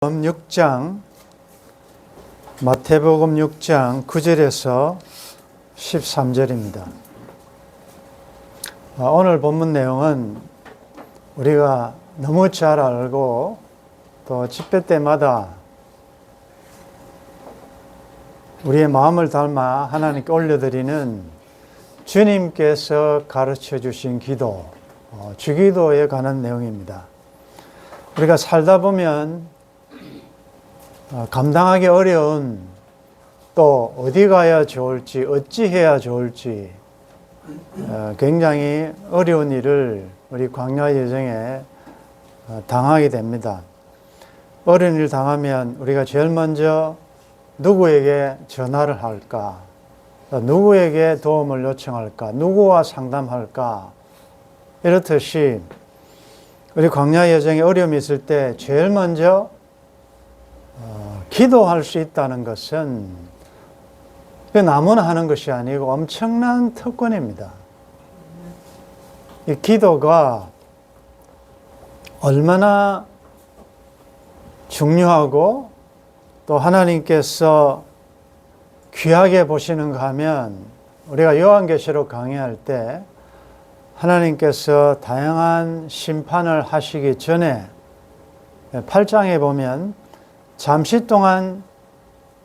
6장 마태복음 6장 9절에서 13절입니다. 오늘 본문 내용은 우리가 너무 잘 알고 또 집회 때마다 우리의 마음을 담아 하나님께 올려드리는 주님께서 가르쳐 주신 기도, 주기도에 관한 내용입니다. 우리가 살다 보면 감당하기 어려운, 또 어디 가야 좋을지, 어찌 해야 좋을지 굉장히 어려운 일을 우리 광야 여정에 당하게 됩니다. 어려운 일 당하면 우리가 제일 먼저 누구에게 전화를 할까? 누구에게 도움을 요청할까? 누구와 상담할까? 이렇듯이 우리 광야 여정에 어려움이 있을 때 제일 먼저 기도할 수 있다는 것은 아무나 하는 것이 아니고 엄청난 특권입니다. 이 기도가 얼마나 중요하고 또 하나님께서 귀하게 보시는가 하면, 우리가 요한계시록 강의할 때 하나님께서 다양한 심판을 하시기 전에 8장에 보면 잠시 동안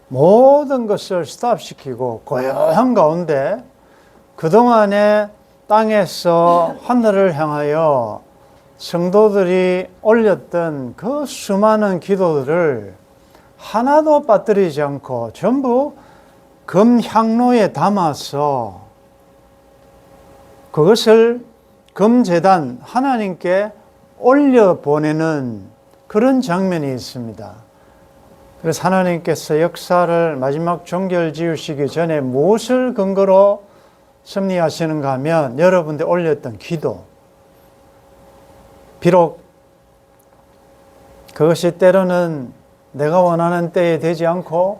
모든 것을 스탑시키고 고요한 가운데 그동안에 땅에서 하늘을 향하여 성도들이 올렸던 그 수많은 기도들을 하나도 빠뜨리지 않고 전부 금향로에 담아서 그것을 금제단 하나님께 올려보내는 그런 장면이 있습니다. 그래서 하나님께서 역사를 마지막 종결 지으시기 전에 무엇을 근거로 섭리하시는가 하면 여러분들 올렸던 기도, 비록 그것이 때로는 내가 원하는 때에 되지 않고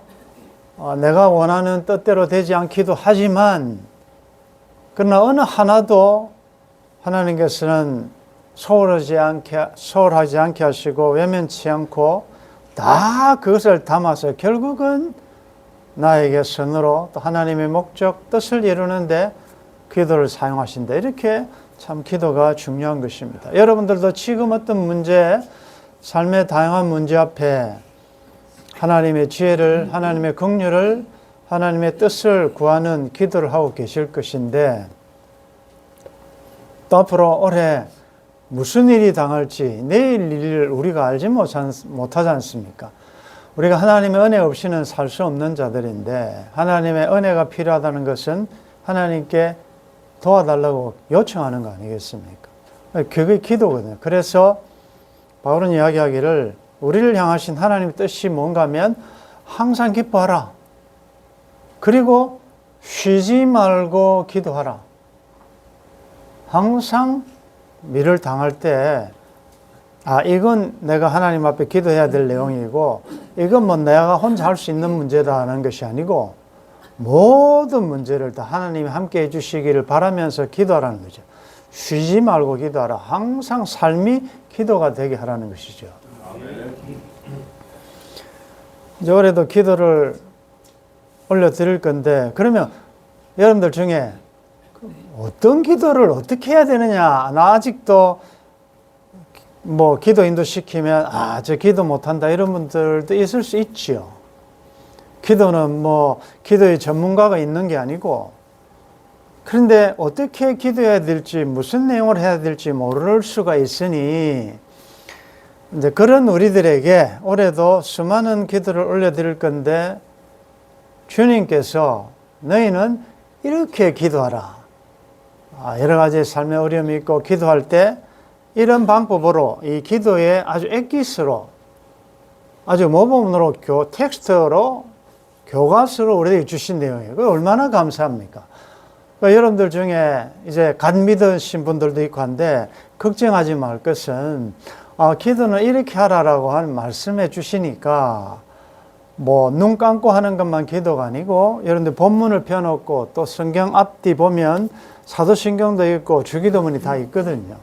내가 원하는 뜻대로 되지 않기도 하지만, 그러나 어느 하나도 하나님께서는 소홀하지 않게 하시고 외면치 않고 다 그것을 담아서 결국은 나에게 선으로 또 하나님의 목적, 뜻을 이루는데 기도를 사용하신다. 이렇게 참 기도가 중요한 것입니다. 여러분들도 지금 어떤 문제, 삶의 다양한 문제 앞에 하나님의 지혜를, 하나님의 긍휼을, 하나님의 뜻을 구하는 기도를 하고 계실 것인데, 또 앞으로 올해 무슨 일이 당할지 내일 일을 우리가 알지 못하지 않습니까? 우리가 하나님의 은혜 없이는 살 수 없는 자들인데, 하나님의 은혜가 필요하다는 것은 하나님께 도와달라고 요청하는 거 아니겠습니까? 그게 기도거든요. 그래서 바울은 이야기하기를, 우리를 향하신 하나님의 뜻이 뭔가 하면 항상 기뻐하라. 그리고 쉬지 말고 기도하라. 항상 일을 당할 때, 이건 내가 하나님 앞에 기도해야 될 내용이고, 이건 뭐 내가 혼자 할 수 있는 문제다 하는 것이 아니고, 모든 문제를 다 하나님이 함께 해주시기를 바라면서 기도하라는 거죠. 쉬지 말고 기도하라. 항상 삶이 기도가 되게 하라는 것이죠. 이제 올해도 기도를 올려드릴 건데, 그러면 여러분들 중에 어떤 기도를 어떻게 해야 되느냐, 나 아직도 뭐 기도 인도시키면 저 기도 못한다, 이런 분들도 있을 수 있지요. 기도는 뭐 기도의 전문가가 있는 게 아니고, 그런데 어떻게 기도해야 될지, 무슨 내용을 해야 될지 모를 수가 있으니, 이제 그런 우리들에게 올해도 수많은 기도를 올려드릴 건데, 주님께서 너희는 이렇게 기도하라. 여러 가지 삶의 어려움이 있고 기도할 때 이런 방법으로, 이 기도에 아주 엑기스로, 아주 모범으로 텍스트로, 교과서로 우리에게 주신 내용이에요. 그게 얼마나 감사합니까? 그러니까 여러분들 중에 이제 갓 믿으신 분들도 있고 한데, 걱정하지 말 것은 기도는 이렇게 하라라고 하는 말씀해 주시니까 뭐 눈 감고 하는 것만 기도가 아니고, 여러분들 본문을 펴놓고 또 성경 앞뒤 보면 사도신경도 있고 주기도문이 다 있거든요.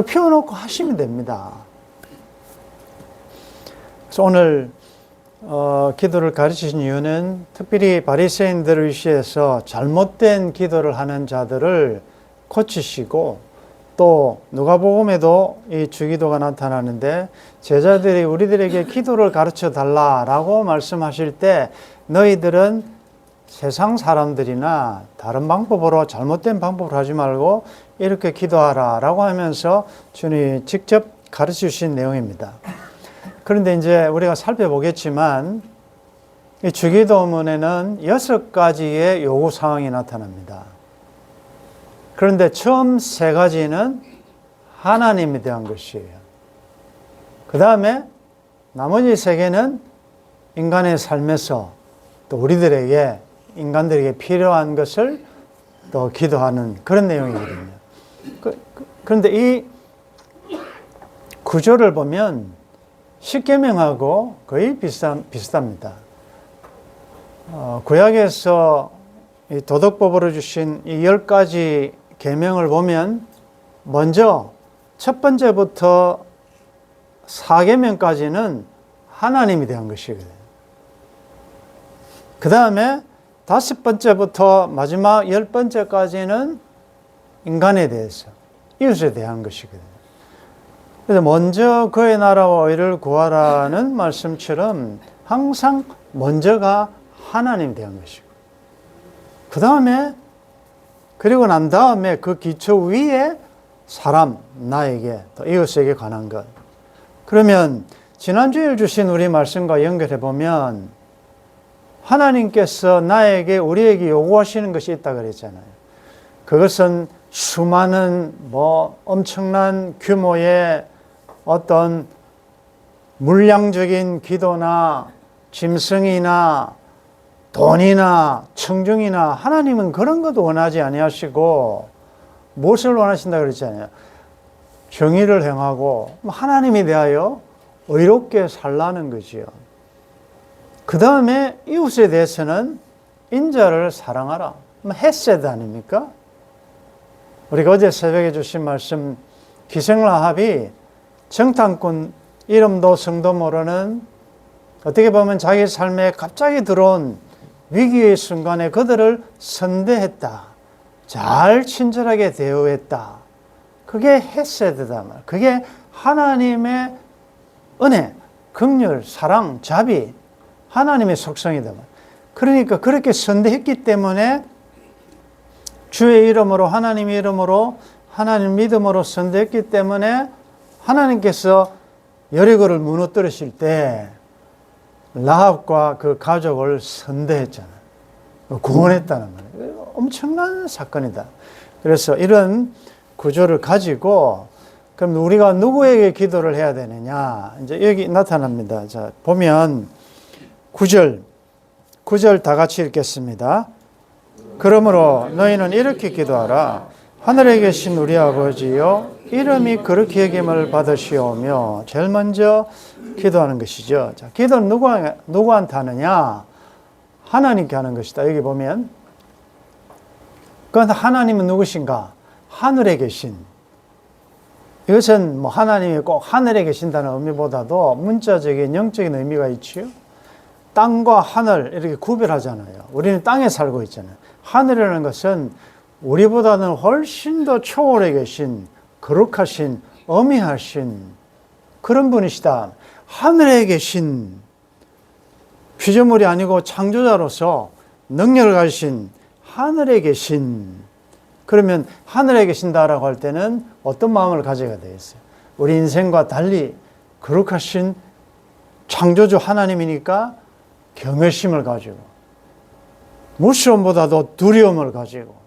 펴놓고 하시면 됩니다. 그래서 오늘 기도를 가르치신 이유는 특별히 바리새인들을 위시해서 잘못된 기도를 하는 자들을 고치시고, 또 누가복음에도 이 주기도가 나타나는데 제자들이 우리들에게 기도를 가르쳐 달라라고 말씀하실 때 너희들은 세상 사람들이나 다른 방법으로 잘못된 방법으로 하지 말고 이렇게 기도하라라고 하면서 주님이 직접 가르쳐 주신 내용입니다. 그런데 이제 우리가 살펴보겠지만 이 주기도문에는 6가지의 요구 사항이 나타납니다. 그런데 처음 3가지는 하나님에 대한 것이에요. 그 다음에 나머지 3개는 인간의 삶에서 또 우리들에게, 인간들에게 필요한 것을 또 기도하는 그런 내용이거든요. 그런데 이 구조를 보면 십계명하고 거의 비슷합니다. 구약에서 이 도덕법으로 주신 이 10가지 계명을 보면 먼저 첫 번째부터 4계명까지는 하나님에 대한 것이거든요. 그 다음에 5번째부터 마지막 10번째까지는 인간에 대해서, 이웃에 대한 것이거든요. 그래서 먼저 그의 나라와 의를 구하라는 말씀처럼 항상 먼저가 하나님에 대한 것이고, 그 다음에, 그리고 난 다음에 그 기초 위에 사람, 나에게, 또 이웃에게 관한 것. 그러면 지난주에 주신 우리 말씀과 연결해 보면 하나님께서 나에게, 우리에게 요구하시는 것이 있다 그랬잖아요. 그것은 수많은 엄청난 규모의 어떤 물량적인 기도나 짐승이나 돈이나 청중이나, 하나님은 그런 것도 원하지 아니하시고 무엇을 원하신다 그랬잖아요. 정의를 행하고 하나님에 대하여 의롭게 살라는 거지요. 그 다음에 이웃에 대해서는 인자를 사랑하라. 헤세드 아닙니까? 우리가 어제 새벽에 주신 말씀, 기생라합이 정탐꾼, 이름도 성도 모르는, 어떻게 보면 자기 삶에 갑자기 들어온 위기의 순간에 그들을 선대했다. 잘 친절하게 대우했다. 그게 헤세드다 말. 그게 하나님의 은혜, 긍휼, 사랑, 자비, 하나님의 속성이다 말. 그러니까 그렇게 선대했기 때문에 주의 이름으로, 하나님의 이름으로, 하나님 믿음으로 선대했기 때문에 하나님께서 여리고를 무너뜨리실 때 라합과 그 가족을 선대했잖아요. 구원했다는 말이에요. 엄청난 사건이다. 그래서 이런 구조를 가지고 그럼 우리가 누구에게 기도를 해야 되느냐? 이제 여기 나타납니다. 자, 보면 9절 다 같이 읽겠습니다. 그러므로 너희는 이렇게 기도하라. 하늘에 계신 우리 아버지여, 이름이 그렇게 여김을 받으시오며. 제일 먼저 기도하는 것이죠. 자, 기도는 누구한테 하느냐? 하나님께 하는 것이다. 여기 보면, 그런데 하나님은 누구신가? 하늘에 계신. 이것은 하나님이 꼭 하늘에 계신다는 의미보다도 문자적인 영적인 의미가 있지요. 땅과 하늘 이렇게 구별하잖아요. 우리는 땅에 살고 있잖아요. 하늘이라는 것은 우리보다는 훨씬 더 초월해 계신, 거룩하신, 어미하신 그런 분이시다. 하늘에 계신, 피조물이 아니고 창조자로서 능력을 가지신 하늘에 계신. 그러면 하늘에 계신다라고 할 때는 어떤 마음을 가져야 되겠어요? 우리 인생과 달리 거룩하신 창조주 하나님이니까 경외심을 가지고, 무시움보다도 두려움을 가지고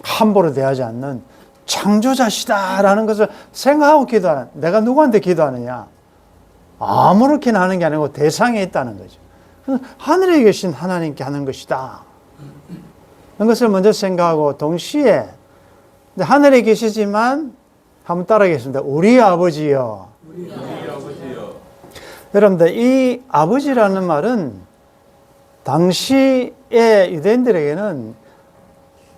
함부로 대하지 않는 창조자시다라는 것을 생각하고 기도하는, 내가 누구한테 기도하느냐? 아무렇게나 하는 게 아니고 대상에 있다는 거죠. 그래서 하늘에 계신 하나님께 하는 것이다. 그런 것을 먼저 생각하고, 동시에 하늘에 계시지만 한번 따라하겠습니다. 우리 아버지여. 우리 아버지여. 여러분들, 이 아버지라는 말은 당시의 유대인들에게는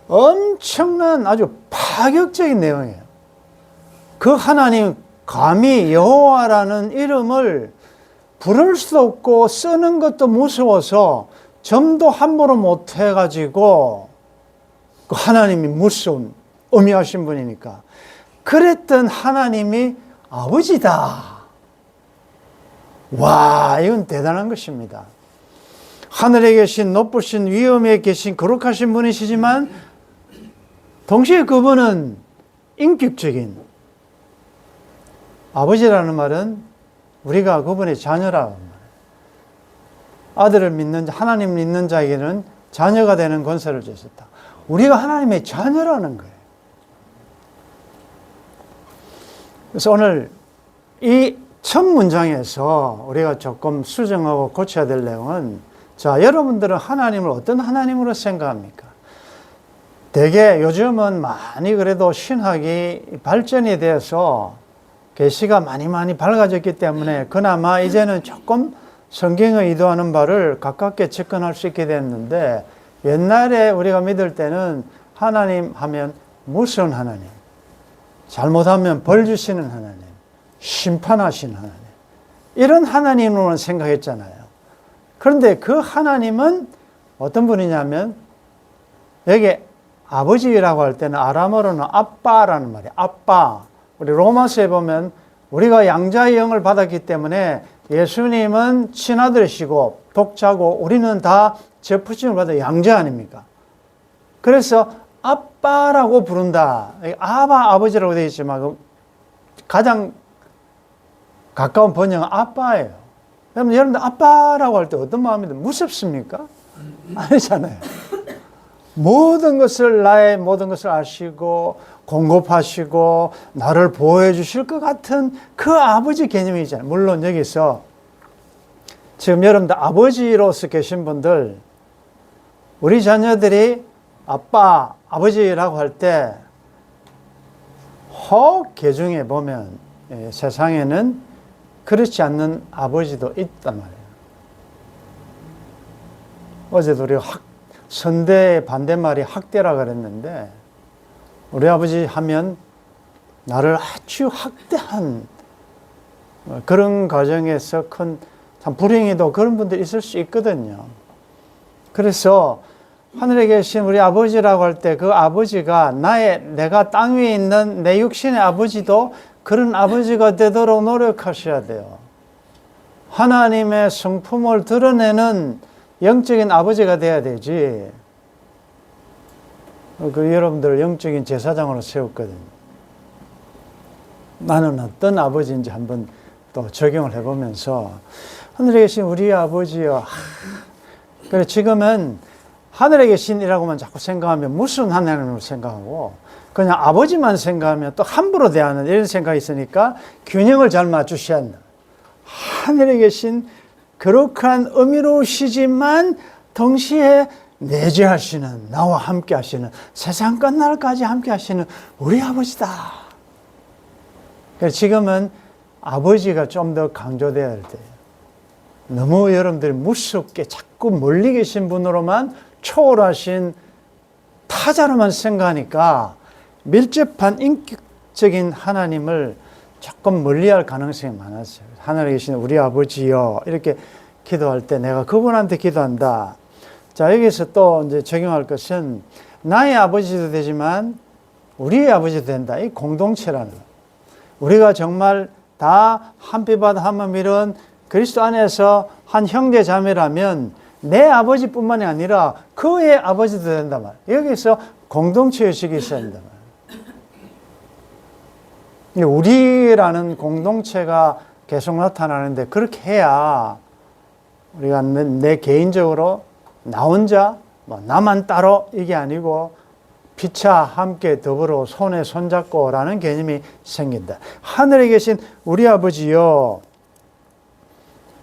엄청난 아주 파격적인 내용이에요. 그 하나님, 감히 여호와라는 이름을 부를 수도 없고 쓰는 것도 무서워서 점도 함부로 못 해가지고 그 하나님이 무서운 엄미하신 분이니까 그랬던 하나님이 아버지다. 와, 이건 대단한 것입니다. 하늘에 계신 높으신 위엄에 계신 거룩하신 분이시지만 동시에 그분은 인격적인 아버지라는 말은 우리가 그분의 자녀라는 말이에요. 아들을 믿는 하나님을 믿는 자에게는 자녀가 되는 권세를 주셨다. 우리가 하나님의 자녀라는 거예요. 그래서 오늘 이 첫 문장에서 우리가 조금 수정하고 고쳐야 될 내용은, 자, 여러분들은 하나님을 어떤 하나님으로 생각합니까? 대개 요즘은 많이 그래도 신학이 발전이 돼서 계시가 많이 밝아졌기 때문에 그나마 이제는 조금 성경에 의도하는 바를 가깝게 접근할 수 있게 됐는데, 옛날에 우리가 믿을 때는 하나님 하면 무서운 하나님, 잘못하면 벌 주시는 하나님, 심판하시는 하나님, 이런 하나님으로는 생각했잖아요. 그런데 그 하나님은 어떤 분이냐면, 여기 아버지라고 할 때는 아람어로는 아빠라는 말이에요. 아빠. 우리 로마서에 보면 우리가 양자의 영을 받았기 때문에 예수님은 친아들이시고 독자고 우리는 다 제푸심을 받아 양자 아닙니까? 그래서 아빠라고 부른다. 아바, 아버지라고 되어 있지만 가장 가까운 번역은 아빠예요. 그러면 여러분들 아빠라고 할 때 어떤 마음이 듭니까? 무섭습니까? 아니잖아요. 모든 것을, 나의 모든 것을 아시고 공급하시고 나를 보호해 주실 것 같은 그 아버지 개념이잖아요. 물론 여기서 지금 여러분들 아버지로서 계신 분들, 우리 자녀들이 아빠, 아버지라고 할 때 혹 개중에 보면 세상에는 그렇지 않는 아버지도 있단 말이에요. 어제도 우리가 선대의 반대말이 학대라 그랬는데, 우리 아버지 하면 나를 아주 학대한 그런 과정에서 큰 참 불행히도 그런 분들이 있을 수 있거든요. 그래서 하늘에 계신 우리 아버지라고 할 때 그 아버지가 내가 땅 위에 있는 내 육신의 아버지도 그런 아버지가 되도록 노력하셔야 돼요. 하나님의 성품을 드러내는 영적인 아버지가 돼야 되지. 그 여러분들 영적인 제사장으로 세웠거든요. 나는 어떤 아버지인지 한번 또 적용을 해보면서, 하늘에 계신 우리 아버지요. 그래, 지금은 하늘에 계신이라고만 자꾸 생각하면 무슨 하나님을 생각하고 그냥 아버지만 생각하면 또 함부로 대하는 이런 생각이 있으니까 균형을 잘 맞추셔야 한다. 하늘에 계신 거룩한 의미로우시지만 동시에 내재하시는, 나와 함께 하시는, 세상 끝날까지 함께 하시는 우리 아버지다. 그래서 지금은 아버지가 좀 더 강조되어야 할 때예요. 너무 여러분들이 무섭게 자꾸 멀리 계신 분으로만, 초월하신 타자로만 생각하니까 밀접한 인격적인 하나님을 조금 멀리할 가능성이 많았어요. 하늘에 계신 우리 아버지요, 이렇게 기도할 때 내가 그분한테 기도한다. 자, 여기서 또 이제 적용할 것은 나의 아버지도 되지만 우리의 아버지도 된다. 이 공동체라는 거. 우리가 정말 다 한 뼈바다 한몸 이룬 그리스도 안에서 한 형제 자매라면 내 아버지뿐만이 아니라 그의 아버지도 된단 말이에요. 여기서 공동체 의식이 있어야 된단 말이에요. 우리라는 공동체가 계속 나타나는데, 그렇게 해야 우리가 내 개인적으로 나 혼자 나만 따로 이게 아니고 피차 함께 더불어 손에 손잡고라는 개념이 생긴다. 하늘에 계신 우리 아버지요,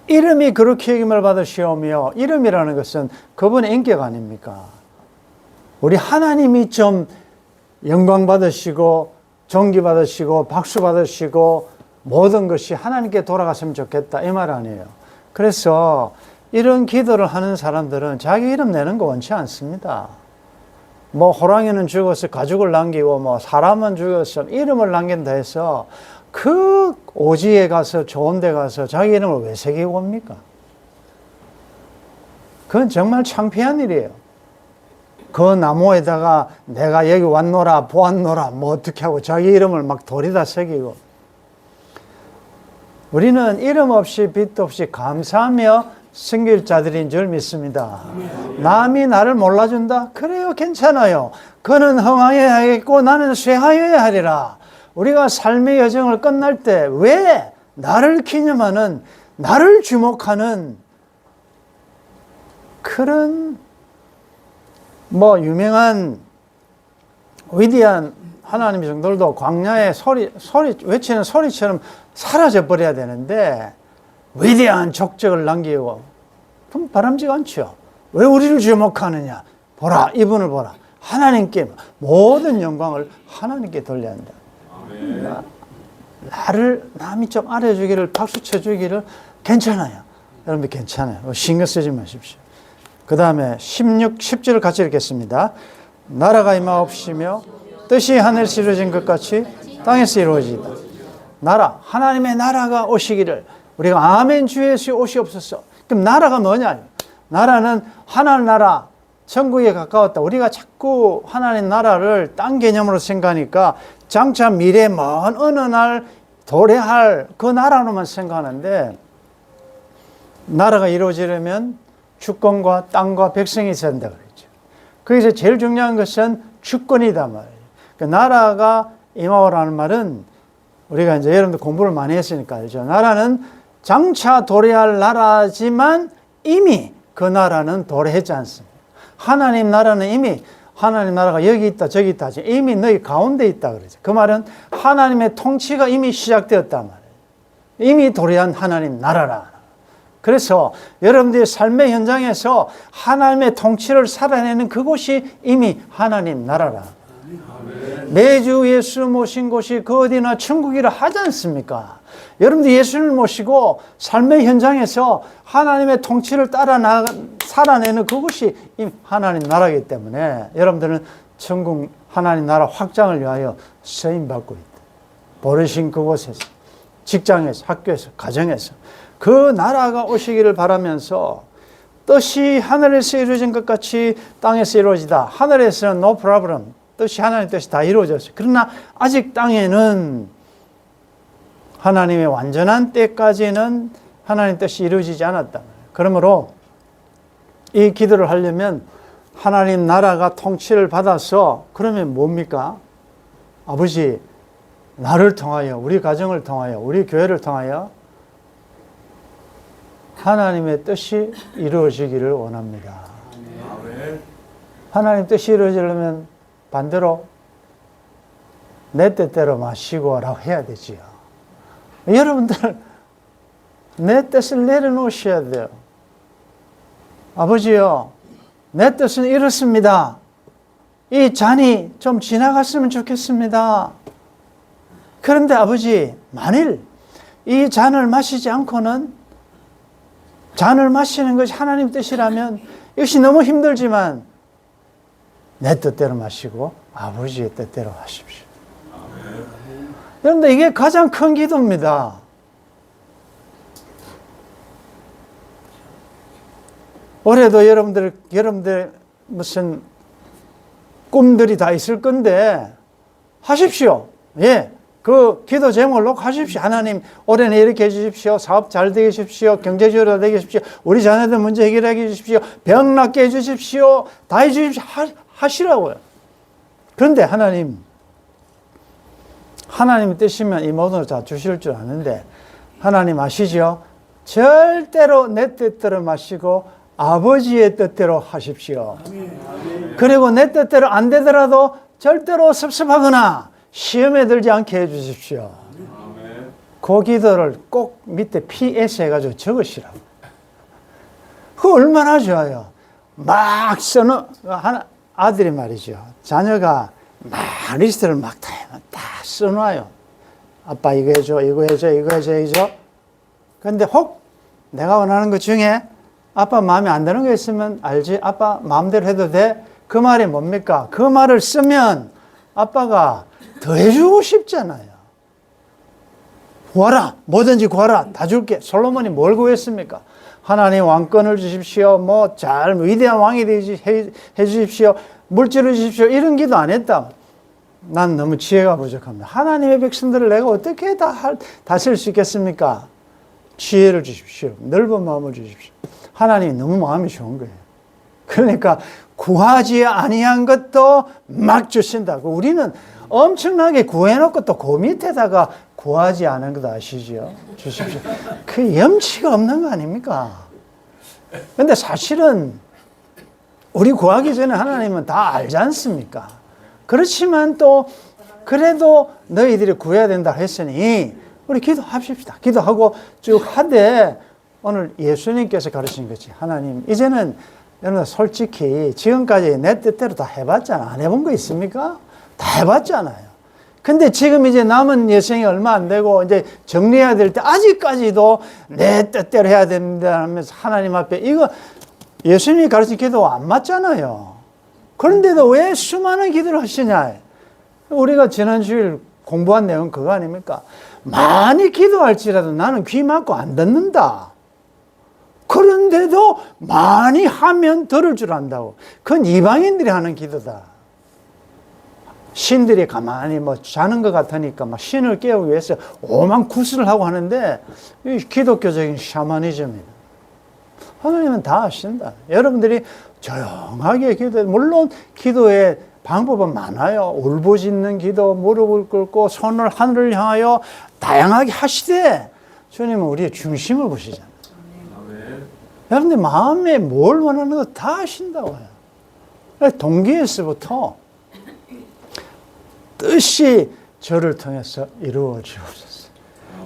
이름이 그렇게 여김을 받으시오며, 이름이라는 것은 그분의 인격 아닙니까? 우리 하나님이 좀 영광 받으시고 존귀 받으시고 박수 받으시고 모든 것이 하나님께 돌아갔으면 좋겠다, 이 말 아니에요. 그래서 이런 기도를 하는 사람들은 자기 이름 내는 거 원치 않습니다. 호랑이는 죽어서 가죽을 남기고 사람은 죽어서 이름을 남긴다 해서 그 오지에 가서 좋은 데 가서 자기 이름을 왜 새기고 옵니까? 그건 정말 창피한 일이에요. 그 나무에다가 내가 여기 왔노라 보았노라 뭐 어떻게 하고 자기 이름을 막 돌에다 새기고. 우리는 이름 없이 빛 없이 감사하며 섬길 자들인 줄 믿습니다. 남이 나를 몰라준다? 그래요, 괜찮아요. 그는 흥하여야 하겠고 나는 쇠하여야 하리라. 우리가 삶의 여정을 끝날 때 왜 나를 기념하는, 나를 주목하는 그런 유명한 위대한 하나님의 성도들도 광야에 소리 외치는 소리처럼 사라져 버려야 되는데 위대한 족적을 남기고 그럼 바람직 않죠. 왜 우리를 주목하느냐? 보라, 이분을 보라. 하나님께 모든 영광을 하나님께 돌려야 한다. 나를 남이 좀 알아주기를, 박수 쳐주기를 괜찮아요. 여러분 괜찮아요. 신경 쓰지 마십시오. 그 다음에 10절 같이 읽겠습니다. 나라가 임하옵시며 뜻이 하늘에서 이루어진 것 같이 땅에서 이루어지다. 나라, 하나님의 나라가 오시기를 우리가 아멘 주 예수 오시옵소서. 그럼 나라가 뭐냐? 나라는 하나님 나라, 천국에 가까웠다. 우리가 자꾸 하나님 나라를 땅 개념으로 생각하니까 장차 미래 먼 어느 날 도래할 그 나라로만 생각하는데, 나라가 이루어지려면 주권과 땅과 백성이 있어야 된다 그랬죠. 거기서 제일 중요한 것은 주권이다 말이에요. 그 나라가 임하오라는 말은 우리가 이제 여러분들 공부를 많이 했으니까 알죠. 나라는 장차 도래할 나라지만 이미 그 나라는 도래했지 않습니다. 하나님 나라는 이미 하나님 나라가 여기 있다 저기 있다 하지 이미 너희 가운데 있다 그러죠. 그 말은 하나님의 통치가 이미 시작되었단 말이에요. 이미 도래한 하나님 나라라. 그래서 여러분들의 삶의 현장에서 하나님의 통치를 살아내는 그곳이 이미 하나님 나라라. 매주 예수 모신 곳이 그 어디나 천국이라 하지 않습니까? 여러분들 예수를 모시고 삶의 현장에서 하나님의 통치를 따라 살아내는 그것이 하나님 나라이기 때문에 여러분들은 천국 하나님 나라 확장을 위하여 쓰임받고 있다. 버르신 그곳에서, 직장에서, 학교에서, 가정에서 그 나라가 오시기를 바라면서 뜻이 하늘에서 이루어진 것 같이 땅에서 이루어지다. 하늘에서는 no problem. 뜻이 하나님의 뜻이 다 이루어졌어요. 그러나 아직 땅에는 하나님의 완전한 때까지는 하나님의 뜻이 이루어지지 않았다. 그러므로 이 기도를 하려면 하나님 나라가 통치를 받아서 그러면 뭡니까? 아버지, 나를 통하여, 우리 가정을 통하여, 우리 교회를 통하여 하나님의 뜻이 이루어지기를 원합니다. 하나님 뜻이 이루어지려면 반대로 내 뜻대로 마시고 라고 해야 되지요. 여러분들 내 뜻을 내려놓으셔야 돼요. 아버지요, 내 뜻은 이렇습니다. 이 잔이 좀 지나갔으면 좋겠습니다. 그런데 아버지, 만일 이 잔을 마시지 않고는 잔을 마시는 것이 하나님 뜻이라면 이것이 너무 힘들지만 내 뜻대로 마시고 아버지의 뜻대로 하십시오. 여러분들 이게 가장 큰 기도입니다. 올해도 여러분들 무슨 꿈들이 다 있을 건데 하십시오. 예. 그 기도 제목을 놓고 하십시오. 하나님, 올해는 이렇게 해주십시오. 사업 잘 되게 해주십시오. 경제적으로 되게 해주십시오. 우리 자녀들 문제 해결하게 해주십시오. 병 낫게 해주십시오. 다 해주십시오. 하시라고요. 그런데 하나님의 뜻이면 이 모든 걸 다 주실 줄 아는데 하나님 아시죠? 절대로 내 뜻대로 마시고 아버지의 뜻대로 하십시오. 그리고 내 뜻대로 안 되더라도 절대로 섭섭하거나 시험에 들지 않게 해주십시오. 그 기도를 꼭 밑에 PS 해가지고 적으시라고. 그거 얼마나 좋아요. 막 아들이 말이죠. 자녀가 막 리스트를 막 다 써놔요. 아빠 이거 해줘, 이거 해줘, 이거 해줘, 이거 해줘. 근데 혹 내가 원하는 것 중에 아빠 마음에 안 드는 거 있으면 알지? 아빠 마음대로 해도 돼? 그 말이 뭡니까? 그 말을 쓰면 아빠가 더 해주고 싶잖아요. 구하라. 뭐든지 구하라. 다 줄게. 솔로몬이 뭘 구했습니까? 하나님 왕권을 주십시오. 뭐 잘 위대한 왕이 해 주십시오. 물질을 주십시오. 이런 기도 안 했다. 난 너무 지혜가 부족합니다. 하나님의 백성들을 내가 어떻게 다스릴 수 있겠습니까? 지혜를 주십시오. 넓은 마음을 주십시오. 하나님이 너무 마음이 좋은 거예요. 그러니까 구하지 아니한 것도 막 주신다고. 우리는 엄청나게 구해놓고 또 그 밑에다가 구하지 않은 것 아시죠? 주십시오. 그 염치가 없는 거 아닙니까? 근데 사실은 우리 구하기 전에 하나님은 다 알지 않습니까? 그렇지만 또 그래도 너희들이 구해야 된다 했으니 우리 기도합시다. 기도하고 쭉 하되 오늘 예수님께서 가르친 거지. 하나님 이제는 여러분 솔직히 지금까지 내 뜻대로 다 해봤잖아. 안 해본 거 있습니까? 다 해봤잖아요. 근데 지금 이제 남은 여생이 얼마 안 되고 이제 정리해야 될 때 아직까지도 내 뜻대로 해야 됩니다 하면서 하나님 앞에 이거 예수님이 가르친 기도가 안 맞잖아요. 그런데도 왜 수많은 기도를 하시냐? 우리가 지난 주일 공부한 내용은 그거 아닙니까? 많이 기도할지라도 나는 귀 막고 안 듣는다. 그런데도 많이 하면 들을 줄 안다고. 그건 이방인들이 하는 기도다. 신들이 가만히 뭐 자는 것 같으니까 막 신을 깨우기 위해서 오만 구슬을 하고 하는데 이 기독교적인 샤머니즘이다. 하나님은 다 아신다. 여러분들이 조용하게 기도해. 물론 기도의 방법은 많아요. 울부짖는 기도, 무릎을 꿇고 손을 하늘을 향하여 다양하게 하시되 주님은 우리의 중심을 보시잖아요. 여러분들 마음에 뭘 원하는 거 다 아신다고요. 동기에서부터 뜻이 저를 통해서 이루어지옵소서.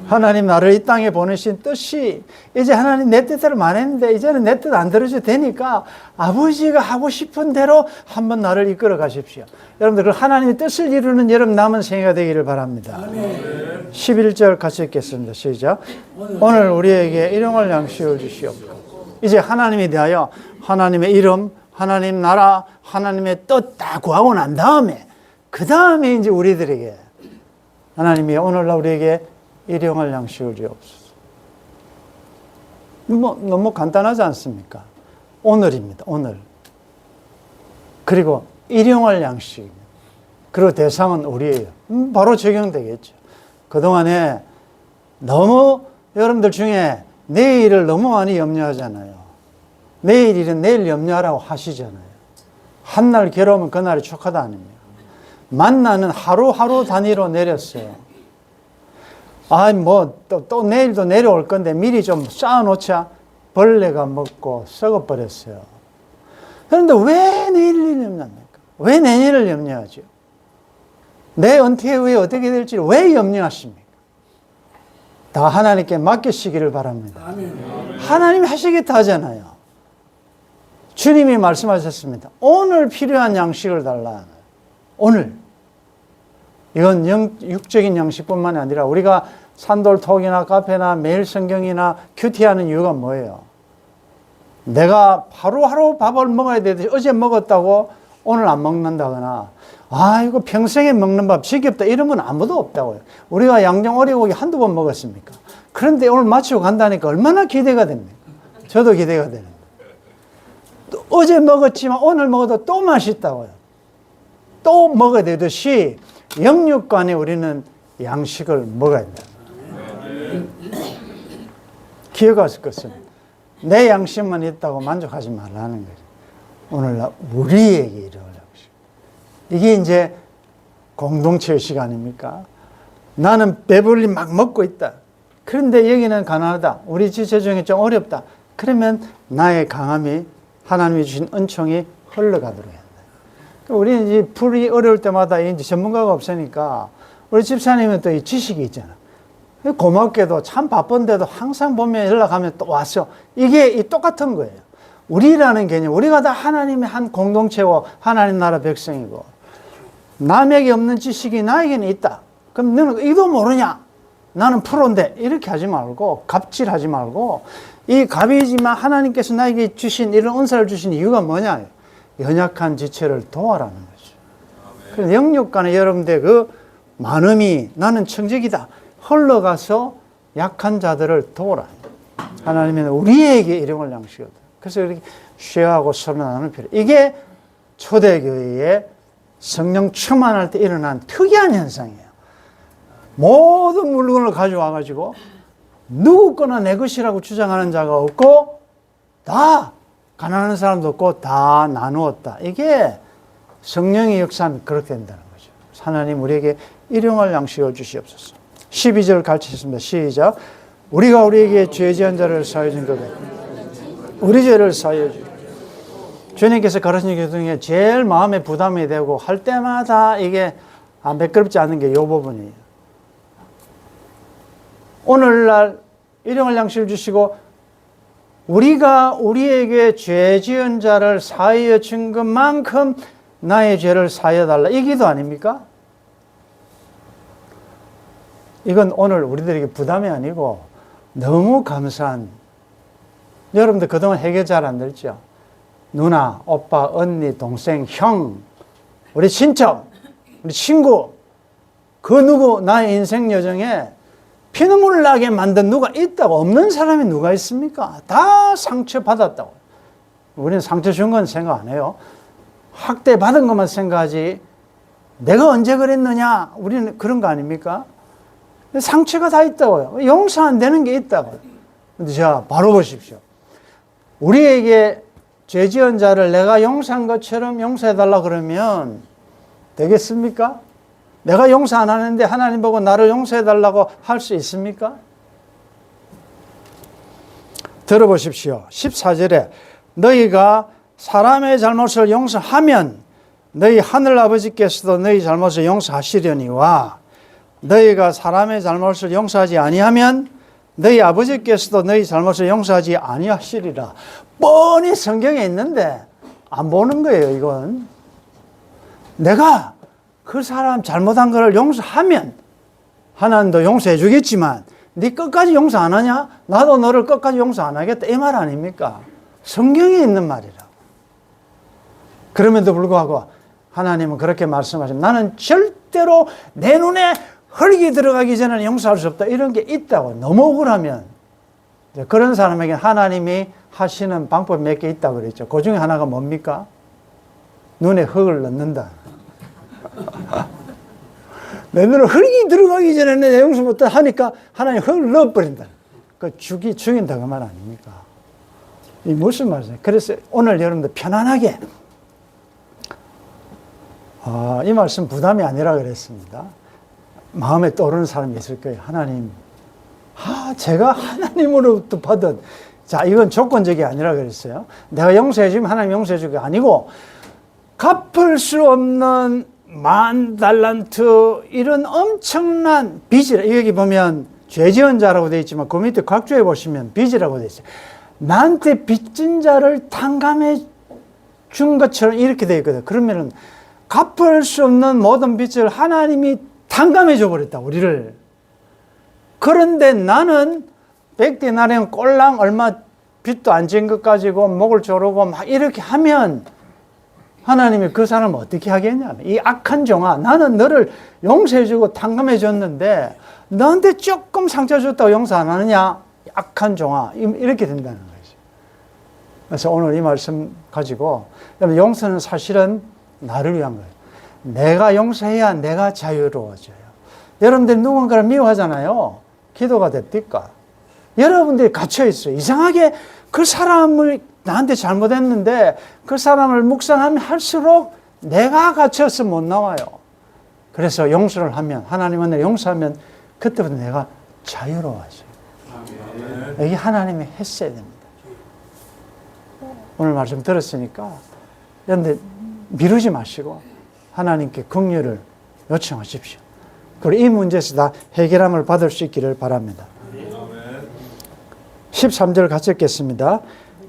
하나님 나를 이 땅에 보내신 뜻이 이제 하나님 내 뜻대로 안 했는데 이제는 내 뜻 안 들어줘도 되니까 아버지가 하고 싶은 대로 한번 나를 이끌어 가십시오. 여러분들 그 하나님의 뜻을 이루는 여러분 남은 생애가 되기를 바랍니다. 아멘. 11절 같이 읽겠습니다. 시작. 오늘 우리에게 일용할 양식을 주시옵소서. 이제 하나님에 대하여 하나님의 이름, 하나님 나라, 하나님의 뜻 다 구하고 난 다음에 그 다음에 이제 우리들에게 하나님이 오늘날 우리에게 일용할 양식을 주옵소서. 너무 간단하지 않습니까? 오늘입니다. 오늘. 그리고 일용할 양식입니다. 그리고 대상은 우리예요. 바로 적용되겠죠. 그동안에 너무 여러분들 중에 내일을 너무 많이 염려하잖아요. 내일 일은 내일 염려하라고 하시잖아요. 한날 괴로우면 그날이 축하다 아닙니까? 만나는 하루하루 단위로 내렸어요. 또 내일도 내려올 건데 미리 좀 쌓아놓자. 벌레가 먹고 썩어버렸어요. 그런데 왜 내일을 염려합니까? 왜 내일을 염려하죠? 내 은퇴 후에 어떻게 될지 왜 염려하십니까? 다 하나님께 맡기시기를 바랍니다. 아멘. 하나님이 하시겠다 하잖아요. 주님이 말씀하셨습니다. 오늘 필요한 양식을 달라. 오늘. 이건 육적인 양식뿐만이 아니라 우리가 산돌톡이나 카페나 매일 성경이나 큐티하는 이유가 뭐예요? 내가 하루하루 밥을 먹어야 되듯이 어제 먹었다고 오늘 안 먹는다거나 이거 평생에 먹는 밥 지겹다 이런 건 아무도 없다고요. 우리가 양정 오리고기 한두 번 먹었습니까? 그런데 오늘 마치고 간다니까 얼마나 기대가 됩니까? 저도 기대가 되는데 또 어제 먹었지만 오늘 먹어도 또 맛있다고요. 또 먹어야 되듯이 영육간에 우리는 양식을 먹어야 된다. 기억하실 것은 내 양식만 있다고 만족하지 말라는 거죠. 오늘날 우리에게 일어날 양식. 이게 이제 공동체 의식 아닙니까? 나는 배불리 막 먹고 있다. 그런데 여기는 가난하다. 우리 지체 중에 좀 어렵다. 그러면 나의 강함이 하나님이 주신 은총이 흘러가도록 해야 한다. 우리는 이제 풀이 어려울 때마다 이제 전문가가 없으니까 우리 집사님은 또 이 지식이 있잖아. 고맙게도 참 바쁜데도 항상 보면 연락하면 또 왔어. 이게 이 똑같은 거예요. 우리라는 개념, 우리가 다 하나님의 한 공동체고 하나님 나라 백성이고 남에게 없는 지식이 나에게는 있다. 그럼 너는 이도 모르냐? 나는 프로인데 이렇게 하지 말고 갑질하지 말고 이 갑이지만 하나님께서 나에게 주신 이런 은사를 주신 이유가 뭐냐? 연약한 지체를 도와라는 거죠. 그래서 영육간에 여러분들 그 많음이 나는 청직이다. 흘러가서 약한 자들을 도우라. 하나님은 우리에게 일용할 양식이다. 그래서 이렇게 쉐어하고 서로 나누는 필요. 이게 초대교회의 성령 충만할 때 일어난 특이한 현상이에요. 모든 물건을 가져와가지고 누구 거나 내 것이라고 주장하는 자가 없고 다 가난한 사람도 없고 다 나누었다. 이게 성령의 역사는 그렇게 된다는 거죠. 하나님 우리에게 일용할 양식을 주시옵소서. 12절 가르치셨습니다. 시작. 우리가 우리에게 죄 지은 자를 사하여 준 것 같아 우리 죄를 사하여 주시옵소서. 주님께서 가르치신 것 중에 제일 마음에 부담이 되고 할 때마다 이게 매끄럽지 않은 게 이 부분이에요. 오늘날 일용할 양식을 주시고 우리가 우리에게 죄 지은 자를 사하여 준 것만큼 나의 죄를 사하여 달라. 이 기도 아닙니까? 이건 오늘 우리들에게 부담이 아니고 너무 감사한, 여러분들 그동안 해결 잘 안 됐죠? 누나, 오빠, 언니, 동생, 형, 우리 친척, 우리 친구, 그 누구 나의 인생 여정에 피눈물 나게 만든 누가 있다고? 없는 사람이 누가 있습니까? 다 상처받았다고. 우리는 상처 준 건 생각 안 해요. 학대 받은 것만 생각하지 내가 언제 그랬느냐? 우리는 그런 거 아닙니까? 상처가 다 있다고요. 용서 안 되는 게 있다고요. 근데 자, 바로 보십시오. 우리에게 죄 지은 자를 내가 용서한 것처럼 용서해달라 그러면 되겠습니까? 내가 용서 안 하는데 하나님 보고 나를 용서해달라고 할 수 있습니까? 들어보십시오. 14절에 너희가 사람의 잘못을 용서하면 너희 하늘아버지께서도 너희 잘못을 용서하시려니와 너희가 사람의 잘못을 용서하지 아니하면 너희 아버지께서도 너희 잘못을 용서하지 아니하시리라. 뻔히 성경에 있는데 안 보는 거예요. 이건 내가 그 사람 잘못한 것을 용서하면 하나님도 용서해 주겠지만 네 끝까지 용서 안 하냐? 나도 너를 끝까지 용서 안 하겠다. 이 말 아닙니까? 성경에 있는 말이라고. 그럼에도 불구하고 하나님은 그렇게 말씀하시면 나는 절대로 내 눈에 흙이 들어가기 전에는 용서할 수 없다. 이런 게 있다고. 너무 억울하면 그런 사람에게 하나님이 하시는 방법이 몇 개 있다고 그랬죠. 그 중에 하나가 뭡니까? 눈에 흙을 넣는다. 내 눈에 흙이 들어가기 전에는 내 용서 못다 하니까 하나님 흙을 넣어버린다. 그 죽인다 그 말 아닙니까? 이 무슨 말이에요? 그래서 오늘 여러분들 편안하게 이 말씀 부담이 아니라 그랬습니다. 마음에 떠오르는 사람이 있을 거예요. 하나님, 제가 하나님으로부터 받은, 자, 이건 조건적이 아니라 그랬어요. 내가 용서해주면 하나님 용서해줄 게 아니고, 갚을 수 없는 10,000달란트, 이런 엄청난 빚이라, 여기 보면 죄 지은 자라고 되어 있지만, 그 밑에 각주에 보시면 빚이라고 되어 있어요. 나한테 빚진 자를 탕감해 준 것처럼 이렇게 되어 있거든요. 그러면은, 갚을 수 없는 모든 빚을 하나님이 탕감해 줘버렸다, 우리를. 그런데 나는 100데나리온 꼴랑 얼마 빚도 안 진 것 가지고 목을 조르고 막 이렇게 하면 하나님이 그 사람을 어떻게 하겠냐. 이 악한 종아, 나는 너를 용서해 주고 탕감해 줬는데 너한테 조금 상처 줬다고 용서 안 하느냐. 악한 종아. 이렇게 된다는 거죠. 그래서 오늘 이 말씀 가지고 용서는 사실은 나를 위한 거예요. 내가 용서해야 내가 자유로워져요. 여러분들이 누군가를 미워하잖아요. 기도가 됩니까? 여러분들이 갇혀있어요. 이상하게 그 사람을 나한테 잘못했는데 그 사람을 묵상하면 할수록 내가 갇혀서 못 나와요. 그래서 용서를 하면, 하나님은 내 용서하면 그때부터 내가 자유로워져요. 이게 하나님이 했어야 됩니다. 오늘 말씀 들었으니까 그런데 미루지 마시고 하나님께 긍휼을 요청하십시오. 그리고 이 문제에서 다 해결함을 받을 수 있기를 바랍니다. 13절 같이 읽겠습니다.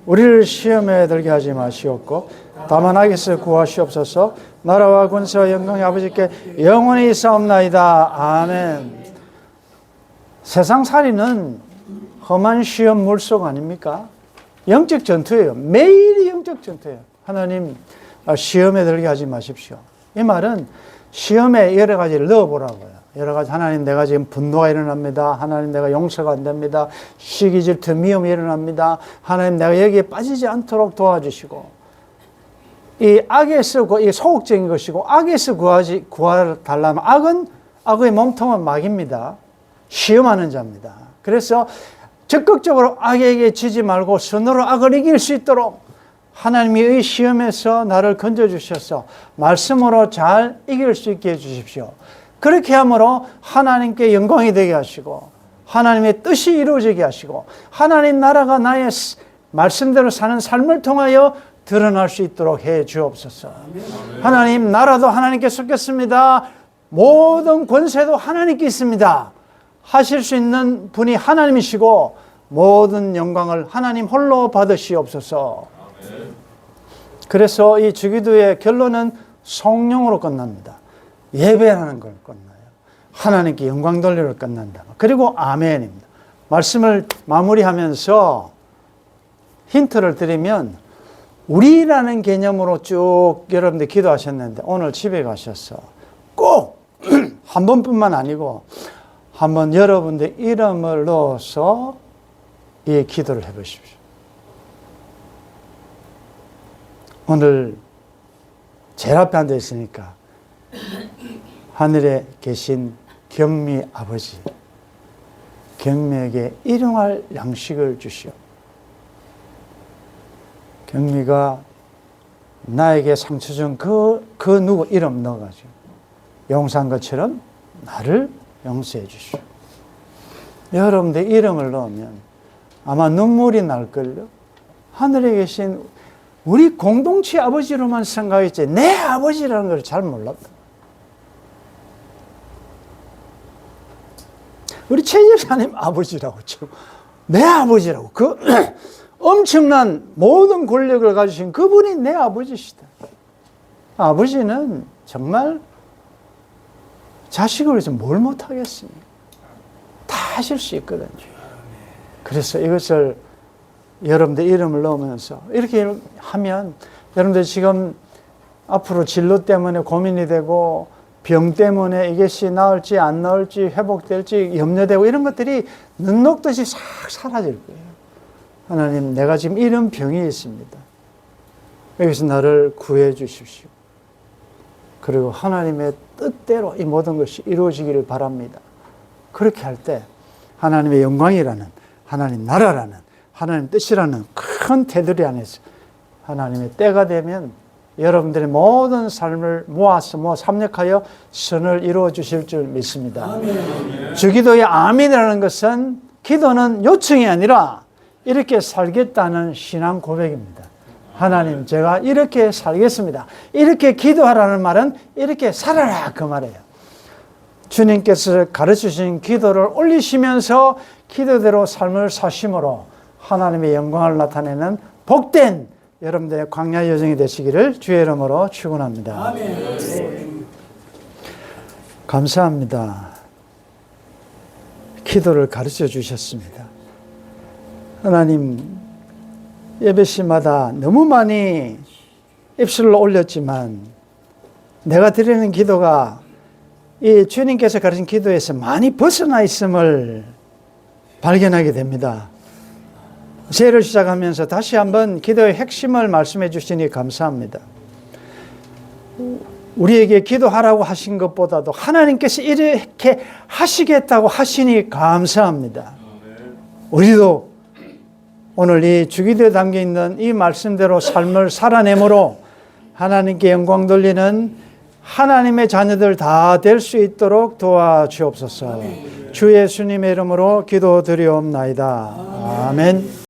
우리를 시험에 들게 하지 마시옵고 다만 악에서 구하시옵소서. 나라와 권세와 영광이 아버지께 영원히 있사옵나이다. 아멘. 세상 살이는 험한 시험 물속 아닙니까? 영적 전투예요. 매일이 영적 전투예요. 하나님 시험에 들게 하지 마십시오. 이 말은 시험에 여러 가지를 넣어보라고요. 여러 가지 하나님 내가 지금 분노가 일어납니다. 하나님 내가 용서가 안 됩니다. 시기 질투 미움이 일어납니다. 하나님 내가 여기에 빠지지 않도록 도와주시고 이 악에서 이 소극적인 것이고 악에서 구하달라면 악은 악의 몸통은 마귀입니다. 시험하는 자입니다. 그래서 적극적으로 악에게 지지 말고 선으로 악을 이길 수 있도록 하나님이 이 시험에서 나를 건져주셔서 말씀으로 잘 이길 수 있게 해주십시오. 그렇게 함으로 하나님께 영광이 되게 하시고 하나님의 뜻이 이루어지게 하시고 하나님 나라가 나의 말씀대로 사는 삶을 통하여 드러날 수 있도록 해 주옵소서. 하나님 나라도 하나님께 쏟겠습니다. 모든 권세도 하나님께 있습니다. 하실 수 있는 분이 하나님이시고 모든 영광을 하나님 홀로 받으시옵소서. 그래서 이 주기도의 결론은 성령으로 끝납니다. 예배하는 걸 끝나요. 하나님께 영광 돌리를 끝난다. 그리고 아멘입니다. 말씀을 마무리하면서 힌트를 드리면 우리라는 개념으로 쭉 여러분들 기도하셨는데 오늘 집에 가셔서 꼭 한 번뿐만 아니고 한번 여러분들 이름을 넣어서 이 기도를 해보십시오. 오늘 제일 앞에 앉아 있으니까 하늘에 계신 경미 아버지, 경미에게 일용할 양식을 주시오. 경미가 나에게 상처 준 그 누구 이름 넣어가지고 용서한 것처럼 나를 용서해 주시오. 여러분들 이름을 넣으면 아마 눈물이 날걸요. 하늘에 계신 우리 공동체 아버지로만 생각했지 내 아버지라는 걸 잘 몰랐다. 우리 최 집사님 아버지라고 쳐. 내 아버지라고. 그 엄청난 모든 권력을 가지신 그분이 내 아버지시다. 아버지는 정말 자식을 위해서 뭘 못하겠습니까? 다 하실 수 있거든요. 그래서 이것을 여러분들 이름을 넣으면서 이렇게 하면 여러분들 지금 앞으로 진로 때문에 고민이 되고 병 때문에 이것이 나을지 안 나을지 회복될지 염려되고 이런 것들이 눈 녹듯이 싹 사라질 거예요. 하나님 내가 지금 이런 병이 있습니다. 여기서 나를 구해 주십시오. 그리고 하나님의 뜻대로 이 모든 것이 이루어지기를 바랍니다. 그렇게 할 때 하나님의 영광이라는 하나님 나라라는 하나님 뜻이라는 큰 테두리 안에서 하나님의 때가 되면 여러분들의 모든 삶을 모아서 삽력하여 선을 이루어 주실 줄 믿습니다. 주기도의 아멘이라는 것은 기도는 요청이 아니라 이렇게 살겠다는 신앙 고백입니다. 하나님 제가 이렇게 살겠습니다. 이렇게 기도하라는 말은 이렇게 살아라 그 말이에요. 주님께서 가르치신 기도를 올리시면서 기도대로 삶을 사심으로 하나님의 영광을 나타내는 복된 여러분들의 광야 여정이 되시기를 주의 이름으로 축원합니다. 아멘. 감사합니다. 기도를 가르쳐 주셨습니다. 하나님 예배 시마다 너무 많이 입술로 올렸지만 내가 드리는 기도가 이 주님께서 가르친 기도에서 많이 벗어나 있음을 발견하게 됩니다. 새해를 시작하면서 다시 한번 기도의 핵심을 말씀해 주시니 감사합니다. 우리에게 기도하라고 하신 것보다도 하나님께서 이렇게 하시겠다고 하시니 감사합니다. 우리도 오늘 이 주기도에 담겨있는 이 말씀대로 삶을 살아내므로 하나님께 영광 돌리는 하나님의 자녀들 다 될 수 있도록 도와주옵소서. 주 예수님의 이름으로 기도드리옵나이다. 아멘.